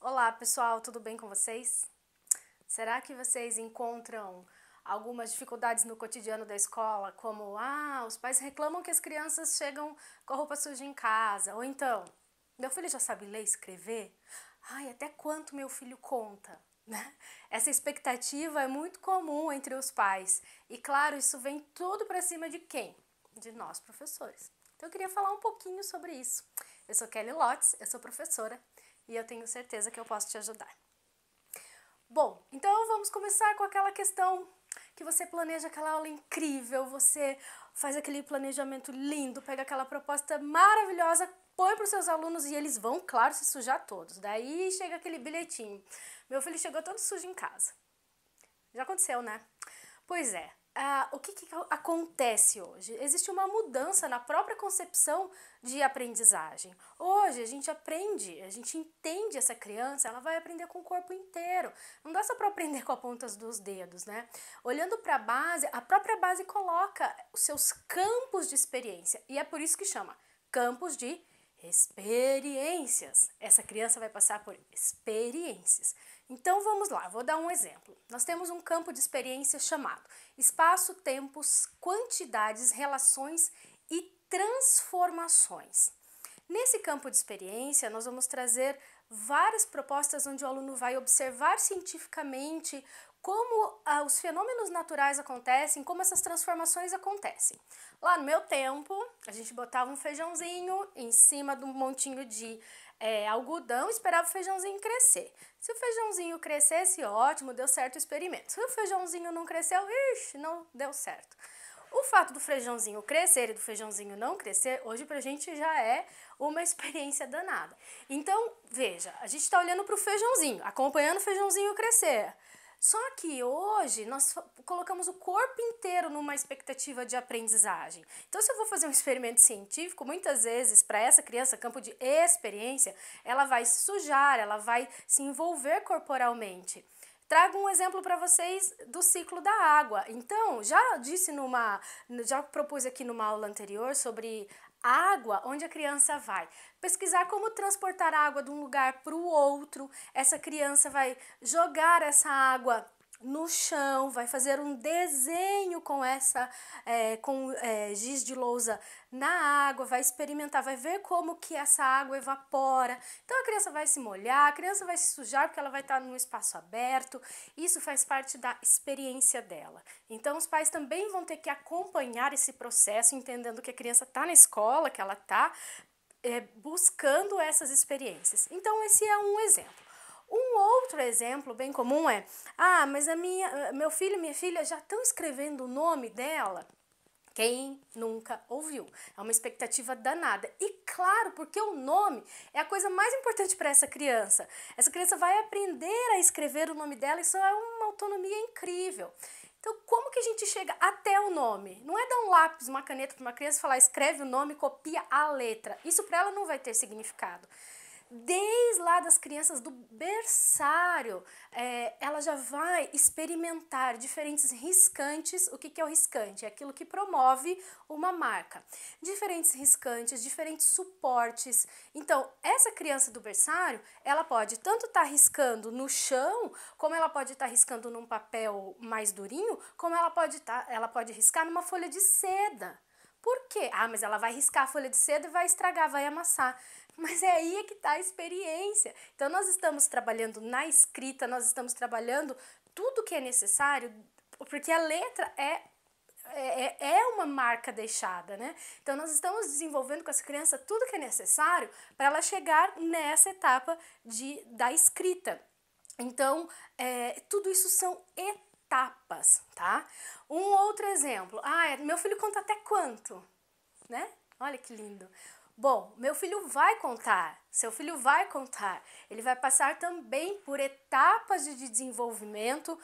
Olá pessoal, tudo bem com vocês? Será que vocês encontram algumas dificuldades no cotidiano da escola, como os pais reclamam que as crianças chegam com a roupa suja em casa, ou então, meu filho já sabe ler e escrever? Ai, até quanto meu filho conta? Né? Essa expectativa é muito comum entre os pais e claro, isso vem tudo para cima de quem? De nós, professores. Então eu queria falar um pouquinho sobre isso. Eu sou Kelly Lotz, eu sou professora e eu tenho certeza que eu posso te ajudar. Bom, então vamos começar com aquela questão que você planeja aquela aula incrível, você faz aquele planejamento lindo, pega aquela proposta maravilhosa, põe para os seus alunos e eles vão, claro, se sujar todos. Daí chega aquele bilhetinho, meu filho chegou todo sujo em casa. Já aconteceu, né? Pois é. O que acontece hoje? Existe uma mudança na própria concepção de aprendizagem. Hoje a gente aprende, a gente entende essa criança, ela vai aprender com o corpo inteiro. Não dá só para aprender com a ponta dos dedos, né? Olhando para a base, a própria base coloca os seus campos de experiência e é por isso que chama campos de experiências. Essa criança vai passar por experiências. Então vamos lá, vou dar um exemplo. Nós temos um campo de experiência chamado espaço, tempos, quantidades, relações e transformações. Nesse campo de experiência, nós vamos trazer várias propostas onde o aluno vai observar cientificamente como os fenômenos naturais acontecem, como essas transformações acontecem. Lá no meu tempo, a gente botava um feijãozinho em cima de um montinho de algodão e esperava o feijãozinho crescer. Se o feijãozinho crescesse, ótimo, deu certo o experimento. Se o feijãozinho não cresceu, não deu certo. O fato do feijãozinho crescer e do feijãozinho não crescer, hoje pra gente já é uma experiência danada. Então, veja, a gente tá olhando pro feijãozinho, acompanhando o feijãozinho crescer. Só que hoje nós colocamos o corpo inteiro numa expectativa de aprendizagem. Então, se eu vou fazer um experimento científico, muitas vezes para essa criança, campo de experiência, ela vai se sujar, ela vai se envolver corporalmente. Trago um exemplo para vocês do ciclo da água. Então, já propus aqui numa aula anterior sobre água, onde a criança vai pesquisar como transportar água de um lugar para o outro. Essa criança vai jogar essa água no chão, vai fazer um desenho com giz de lousa na água, vai experimentar, vai ver como que essa água evapora. Então a criança vai se molhar, a criança vai se sujar porque ela vai estar num espaço aberto. Isso faz parte da experiência dela. Então os pais também vão ter que acompanhar esse processo, entendendo que a criança está na escola, que ela está buscando essas experiências. Então esse é um exemplo. Um outro exemplo bem comum é, mas meu filho e minha filha já estão escrevendo o nome dela. Quem nunca ouviu? É uma expectativa danada. E claro, porque o nome é a coisa mais importante para essa criança. Essa criança vai aprender a escrever o nome dela, isso é uma autonomia incrível. Então, como que a gente chega até o nome? Não é dar um lápis, uma caneta para uma criança e falar, escreve o nome, copia a letra. Isso para ela não vai ter significado. Desde lá das crianças do berçário, ela já vai experimentar diferentes riscantes. O que é o riscante? É aquilo que promove uma marca. Diferentes riscantes, diferentes suportes. Então, essa criança do berçário, ela pode tanto estar riscando no chão, como ela pode estar riscando num papel mais durinho, como ela pode riscar numa folha de seda. Por quê? Mas ela vai riscar a folha de seda e vai estragar, vai amassar. Mas é aí que está a experiência. Então nós estamos trabalhando na escrita, nós estamos trabalhando tudo que é necessário, porque a letra é uma marca deixada, né? Então nós estamos desenvolvendo com essa criança tudo que é necessário para ela chegar nessa etapa da escrita. Então, tudo isso são etapas, tá? Um outro exemplo. Meu filho conta até quanto? Né? Olha que lindo. Bom, meu filho vai contar, seu filho vai contar. Ele vai passar também por etapas de desenvolvimento,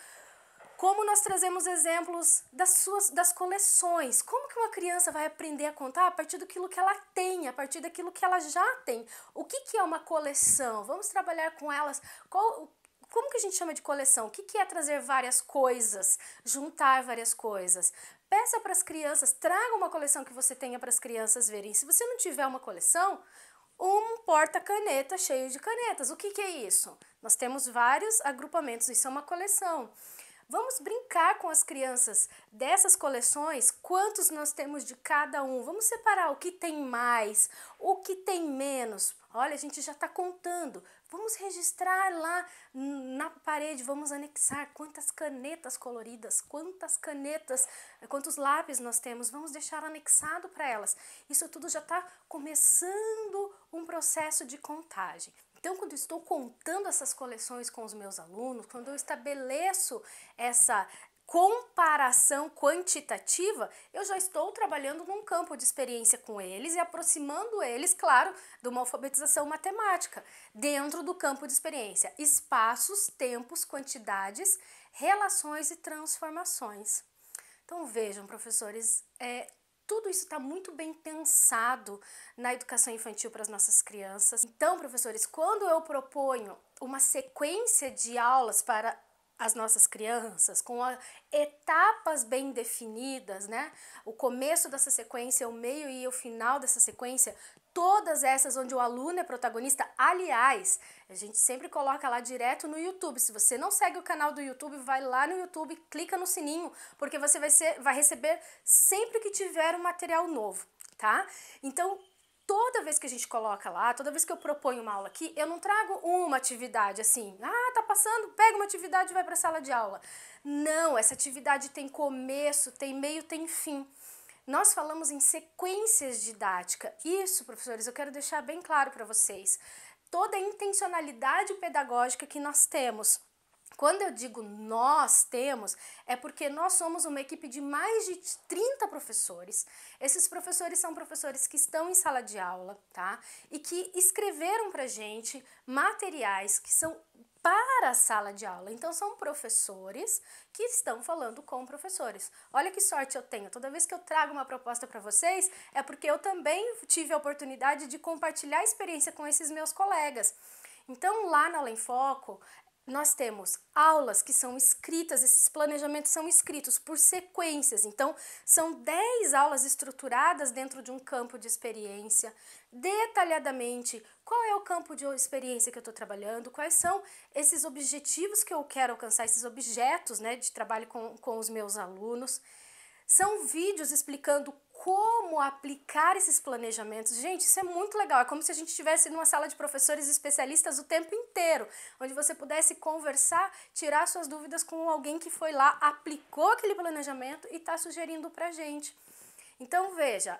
como nós trazemos exemplos das coleções. Como que uma criança vai aprender a contar a partir daquilo que ela tem, a partir daquilo que ela já tem? O que é uma coleção? Vamos trabalhar com elas. Como que a gente chama de coleção? O que é trazer várias coisas, juntar várias coisas? Peça para as crianças, traga uma coleção que você tenha para as crianças verem. Se você não tiver uma coleção, um porta-caneta cheio de canetas. O que que é isso? Nós temos vários agrupamentos, isso é uma coleção. Vamos brincar com as crianças dessas coleções, quantos nós temos de cada um. Vamos separar o que tem mais, o que tem menos. Olha, a gente já está contando. Vamos registrar lá na parede, vamos anexar quantas canetas coloridas, quantos lápis nós temos. Vamos deixar anexado para elas. Isso tudo já está começando um processo de contagem. Então, quando eu estou contando essas coleções com os meus alunos, quando eu estabeleço essa comparação quantitativa, eu já estou trabalhando num campo de experiência com eles e aproximando eles, claro, de uma alfabetização matemática, dentro do campo de experiência. Espaços, tempos, quantidades, relações e transformações. Então, vejam, professores, tudo isso está muito bem pensado na educação infantil para as nossas crianças. Então, professores, quando eu proponho uma sequência de aulas para as nossas crianças, com etapas bem definidas, né? O começo dessa sequência, o meio e o final dessa sequência, todas essas onde o aluno é protagonista. Aliás, a gente sempre coloca lá direto no YouTube. Se você não segue o canal do YouTube, vai lá no YouTube, clica no sininho, porque você vai receber sempre que tiver um material novo, tá? Então, toda vez que a gente coloca lá, toda vez que eu proponho uma aula aqui, eu não trago uma atividade assim, tá passando, pega uma atividade e vai para a sala de aula. Não, essa atividade tem começo, tem meio, tem fim. Nós falamos em sequências didáticas. Isso, professores, eu quero deixar bem claro para vocês. Toda a intencionalidade pedagógica que nós temos. Quando eu digo nós temos, é porque nós somos uma equipe de mais de 30 professores. Esses professores são professores que estão em sala de aula, tá? E que escreveram pra gente materiais que são para a sala de aula. Então, são professores que estão falando com professores. Olha que sorte eu tenho. Toda vez que eu trago uma proposta para vocês, é porque eu também tive a oportunidade de compartilhar a experiência com esses meus colegas. Então, lá na Aula em Foco, nós temos aulas que são escritas, esses planejamentos são escritos por sequências, então são 10 aulas estruturadas dentro de um campo de experiência, detalhadamente qual é o campo de experiência que eu estou trabalhando, quais são esses objetivos que eu quero alcançar, esses objetos, né, de trabalho com os meus alunos. São vídeos explicando como aplicar esses planejamentos. Gente, isso é muito legal. É como se a gente estivesse numa sala de professores especialistas o tempo inteiro, onde você pudesse conversar, tirar suas dúvidas com alguém que foi lá, aplicou aquele planejamento e está sugerindo pra gente. Então, veja,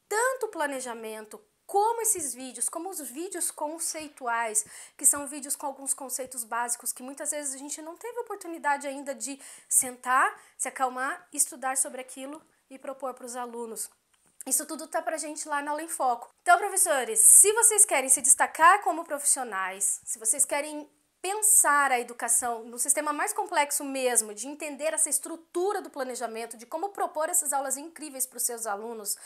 tanto o planejamento como esses vídeos, como os vídeos conceituais, que são vídeos com alguns conceitos básicos que muitas vezes a gente não teve oportunidade ainda de sentar, se acalmar, estudar sobre aquilo e propor para os alunos. Isso tudo tá pra gente lá na Aula em Foco. Então, professores, se vocês querem se destacar como profissionais, se vocês querem pensar a educação no sistema mais complexo mesmo, de entender essa estrutura do planejamento, de como propor essas aulas incríveis para os seus alunos,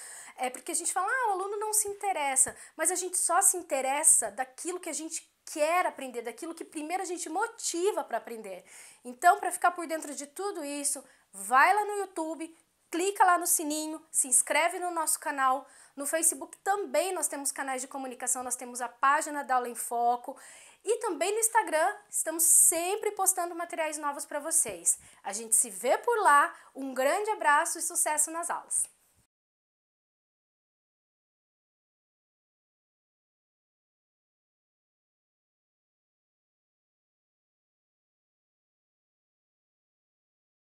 porque a gente fala, o aluno não se interessa, mas a gente só se interessa daquilo que a gente quer aprender, daquilo que primeiro a gente motiva para aprender. Então, para ficar por dentro de tudo isso, vai lá no YouTube, clica lá no sininho, se inscreve no nosso canal. No Facebook também nós temos canais de comunicação, nós temos a página da Aula em Foco. E também no Instagram, estamos sempre postando materiais novos para vocês. A gente se vê por lá, um grande abraço e sucesso nas aulas!